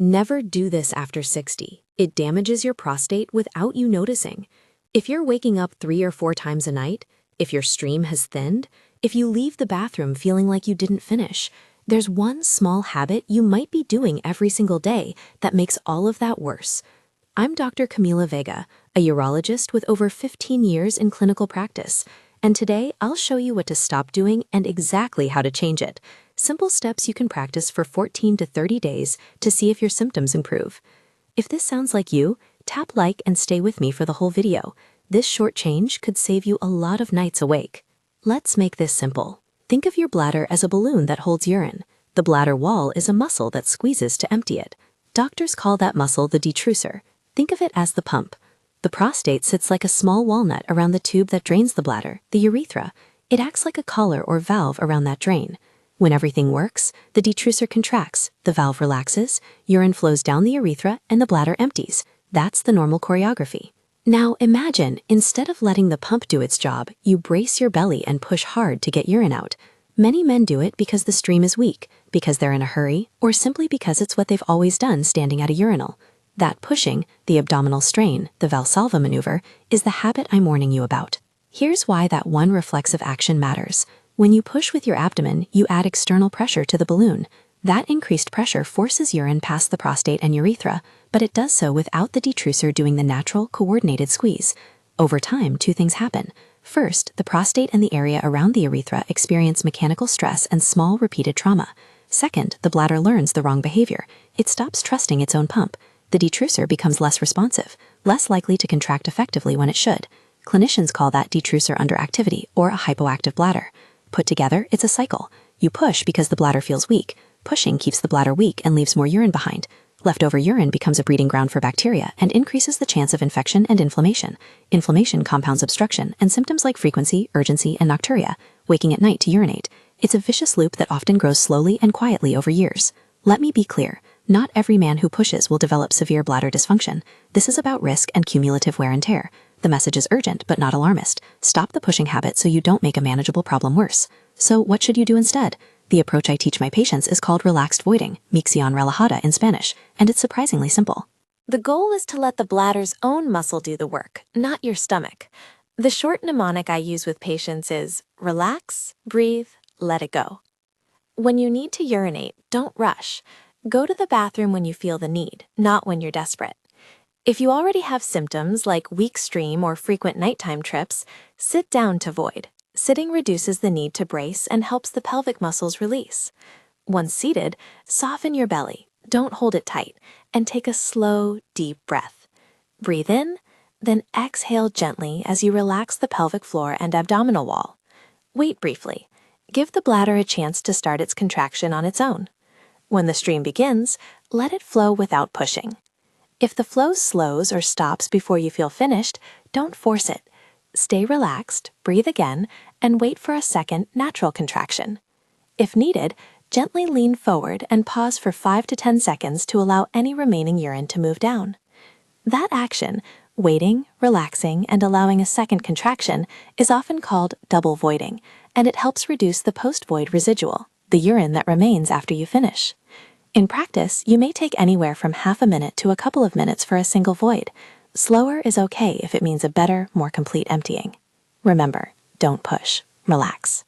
Never do this after 60. It damages your prostate without you noticing. If you're waking up 3 or 4 times a night, if your stream has thinned, if you leave the bathroom feeling like you didn't finish, there's one small habit you might be doing every single day that makes all of that worse. I'm Dr. Camila Vega, a urologist with over 15 years in clinical practice, and today I'll show you what to stop doing and exactly how to change it. Simple steps you can practice for 14 to 30 days to see if your symptoms improve. If this sounds like you, tap like and stay with me for the whole video. This short change could save you a lot of nights awake. Let's make this simple. Think of your bladder as a balloon that holds urine. The bladder wall is a muscle that squeezes to empty it. Doctors call that muscle the detrusor. Think of it as the pump. The prostate sits like a small walnut around the tube that drains the bladder, the urethra. It acts like a collar or valve around that drain. When everything works, the detrusor contracts, the valve relaxes, urine flows down the urethra, and the bladder empties. That's the normal choreography. Now imagine, instead of letting the pump do its job, you brace your belly and push hard to get urine out. Many men do it because the stream is weak, because they're in a hurry, or simply because it's what they've always done standing at a urinal. That pushing, the abdominal strain, the Valsalva maneuver, is the habit I'm warning you about. Here's why that one reflexive action matters. When you push with your abdomen, you add external pressure to the balloon. That increased pressure forces urine past the prostate and urethra, but it does so without the detrusor doing the natural, coordinated squeeze. Over time, 2 things happen. First, the prostate and the area around the urethra experience mechanical stress and small, repeated trauma. Second, the bladder learns the wrong behavior. It stops trusting its own pump. The detrusor becomes less responsive, less likely to contract effectively when it should. Clinicians call that detrusor underactivity or a hypoactive bladder. Put together, it's a cycle. You push because the bladder feels weak. Pushing keeps the bladder weak and leaves more urine behind. Leftover urine becomes a breeding ground for bacteria and increases the chance of infection and inflammation. Inflammation compounds obstruction and symptoms like frequency, urgency, and nocturia, waking at night to urinate. It's a vicious loop that often grows slowly and quietly over years. Let me be clear. Not every man who pushes will develop severe bladder dysfunction. This is about risk and cumulative wear and tear. The message is urgent, but not alarmist. Stop the pushing habit so you don't make a manageable problem worse. So what should you do instead? The approach I teach my patients is called relaxed voiding, micción relajada in Spanish, and it's surprisingly simple. The goal is to let the bladder's own muscle do the work, not your stomach. The short mnemonic I use with patients is relax, breathe, let it go. When you need to urinate, don't rush. Go to the bathroom when you feel the need, not when you're desperate. If you already have symptoms like weak stream or frequent nighttime trips, sit down to void. Sitting reduces the need to brace and helps the pelvic muscles release. Once seated, soften your belly, don't hold it tight, and take a slow, deep breath. Breathe in, then exhale gently as you relax the pelvic floor and abdominal wall. Wait briefly. Give the bladder a chance to start its contraction on its own. When the stream begins, let it flow without pushing. If the flow slows or stops before you feel finished, don't force it. Stay relaxed, breathe again, and wait for a second natural contraction. If needed, gently lean forward and pause for 5 to 10 seconds to allow any remaining urine to move down. That action, waiting, relaxing, and allowing a second contraction, is often called double voiding, and it helps reduce the post-void residual, the urine that remains after you finish. In practice, you may take anywhere from half a minute to a couple of minutes for a single void. Slower is okay if it means a better, more complete emptying. Remember, don't push, relax.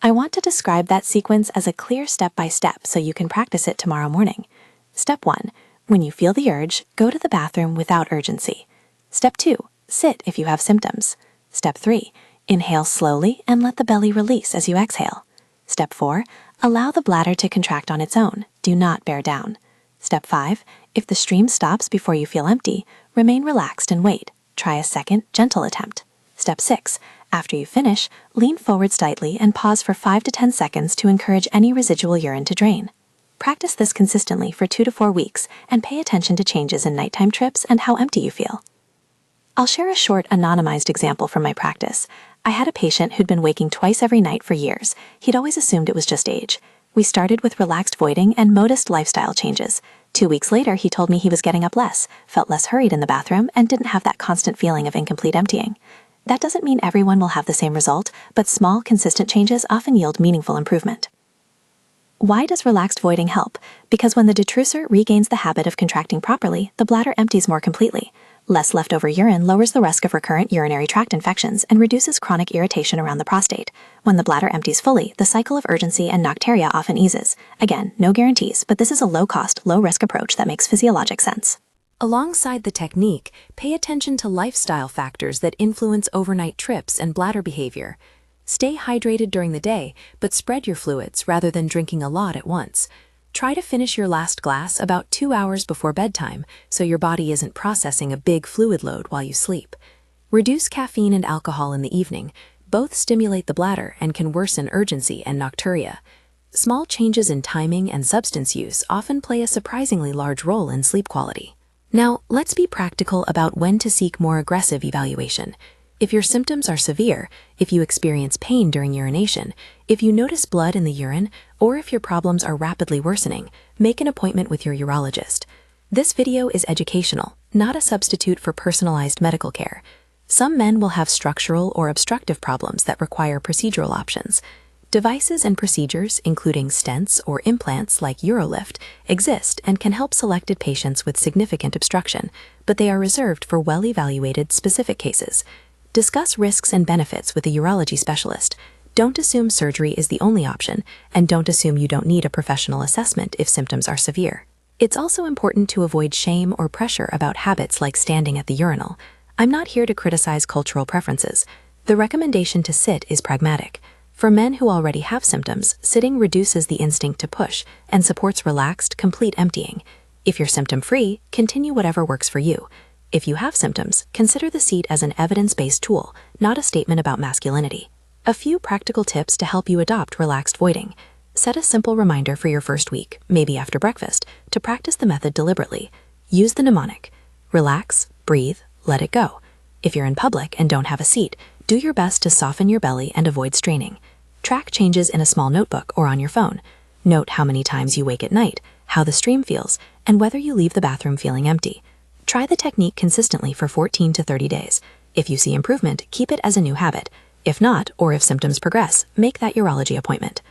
I want to describe that sequence as a clear step-by-step so you can practice it tomorrow morning. Step 1, when you feel the urge, go to the bathroom without urgency. Step 2, sit if you have symptoms. Step 3, inhale slowly and let the belly release as you exhale. Step 4, allow the bladder to contract on its own. Do not bear down. Step 5, if the stream stops before you feel empty, remain relaxed and wait. Try a second, gentle attempt. Step 6, after you finish, lean forward slightly and pause for 5 to 10 seconds to encourage any residual urine to drain. Practice this consistently for 2 to 4 weeks and pay attention to changes in nighttime trips and how empty you feel. I'll share a short, anonymized example from my practice. I had a patient who'd been waking twice every night for years. He'd always assumed it was just age. We started with relaxed voiding and modest lifestyle changes. 2 weeks later, he told me he was getting up less, felt less hurried in the bathroom, and didn't have that constant feeling of incomplete emptying. That doesn't mean everyone will have the same result, but small, consistent changes often yield meaningful improvement. Why does relaxed voiding help? Because when the detrusor regains the habit of contracting properly, the bladder empties more completely. Less leftover urine lowers the risk of recurrent urinary tract infections and reduces chronic irritation around the prostate. When the bladder empties fully, the cycle of urgency and nocturia often eases. Again, no guarantees, but this is a low-cost, low-risk approach that makes physiologic sense. Alongside the technique, pay attention to lifestyle factors that influence overnight trips and bladder behavior. Stay hydrated during the day, but spread your fluids rather than drinking a lot at once. Try to finish your last glass about 2 hours before bedtime so your body isn't processing a big fluid load while you sleep. Reduce caffeine and alcohol in the evening. Both stimulate the bladder and can worsen urgency and nocturia. Small changes in timing and substance use often play a surprisingly large role in sleep quality. Now, let's be practical about when to seek more aggressive evaluation. If your symptoms are severe, if you experience pain during urination, if you notice blood in the urine, or if your problems are rapidly worsening, make an appointment with your urologist. This video is educational, not a substitute for personalized medical care. Some men will have structural or obstructive problems that require procedural options. Devices and procedures, including stents or implants like UroLift, exist and can help selected patients with significant obstruction, but they are reserved for well-evaluated specific cases. Discuss risks and benefits with a urology specialist. Don't assume surgery is the only option, and don't assume you don't need a professional assessment if symptoms are severe. It's also important to avoid shame or pressure about habits like standing at the urinal. I'm not here to criticize cultural preferences. The recommendation to sit is pragmatic. For men who already have symptoms, sitting reduces the instinct to push and supports relaxed, complete emptying. If you're symptom-free, continue whatever works for you. If you have symptoms, consider the seat as an evidence-based tool, not a statement about masculinity. A few practical tips to help you adopt relaxed voiding. Set a simple reminder for your first week, maybe after breakfast, to practice the method deliberately. Use the mnemonic. Relax, breathe, let it go. If you're in public and don't have a seat, do your best to soften your belly and avoid straining. Track changes in a small notebook or on your phone. Note how many times you wake at night, how the stream feels, and whether you leave the bathroom feeling empty. Try the technique consistently for 14 to 30 days. If you see improvement, keep it as a new habit. If not, or if symptoms progress, make that urology appointment.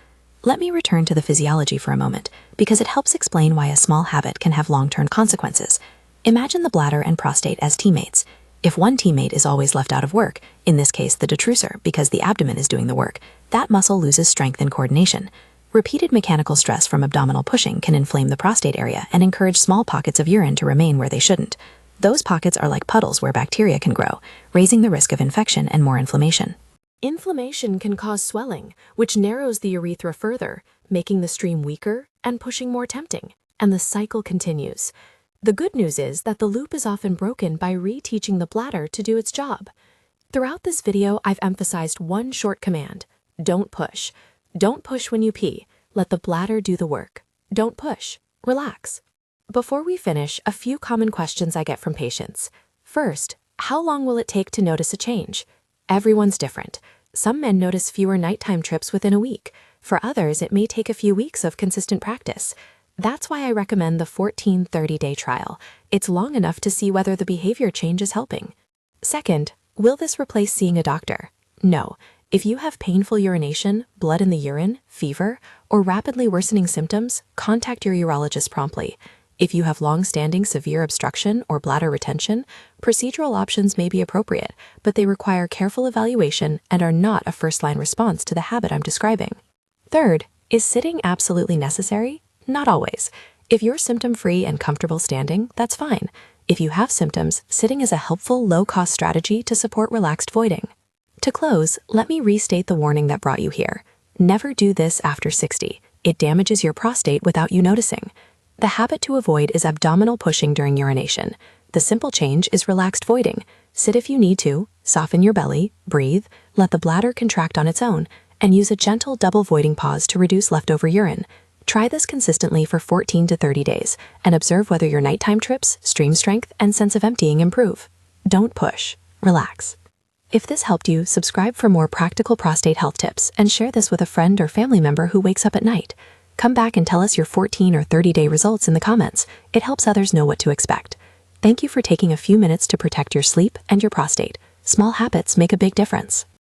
Let me return to the physiology for a moment, because it helps explain why a small habit can have long-term consequences. Imagine the bladder and prostate as teammates. If one teammate is always left out of work, in this case the detrusor because the abdomen is doing the work, that muscle loses strength and coordination. Repeated mechanical stress from abdominal pushing can inflame the prostate area and encourage small pockets of urine to remain where they shouldn't. Those pockets are like puddles where bacteria can grow, raising the risk of infection and more inflammation. Inflammation can cause swelling, which narrows the urethra further, making the stream weaker and pushing more tempting, and the cycle continues. The good news is that the loop is often broken by reteaching the bladder to do its job. Throughout this video, I've emphasized one short command: don't push. Don't push when you pee. Let the bladder do the work. Don't push. Relax. Before we finish, a few common questions I get from patients. First, how long will it take to notice a change? Everyone's different. Some men notice fewer nighttime trips within a week. For others, it may take a few weeks of consistent practice. That's why I recommend the 14-30-day trial. It's long enough to see whether the behavior change is helping. Second, will this replace seeing a doctor? No. If you have painful urination, blood in the urine, fever, or rapidly worsening symptoms, contact your urologist promptly. If you have long-standing severe obstruction or bladder retention, procedural options may be appropriate, but they require careful evaluation and are not a first-line response to the habit I'm describing. Third, is sitting absolutely necessary? Not always. If you're symptom-free and comfortable standing, that's fine. If you have symptoms, sitting is a helpful, low-cost strategy to support relaxed voiding. To close, let me restate the warning that brought you here. Never do this after 60. It damages your prostate without you noticing. The habit to avoid is abdominal pushing during urination. The simple change is relaxed voiding. Sit if you need to, soften your belly, breathe, let the bladder contract on its own, and use a gentle double voiding pause to reduce leftover urine. Try this consistently for 14 to 30 days and observe whether your nighttime trips, stream strength, and sense of emptying improve. Don't push. Relax. If this helped you, subscribe for more practical prostate health tips and share this with a friend or family member who wakes up at night. Come back and tell us your 14 or 30-day results in the comments. It helps others know what to expect. Thank you for taking a few minutes to protect your sleep and your prostate. Small habits make a big difference.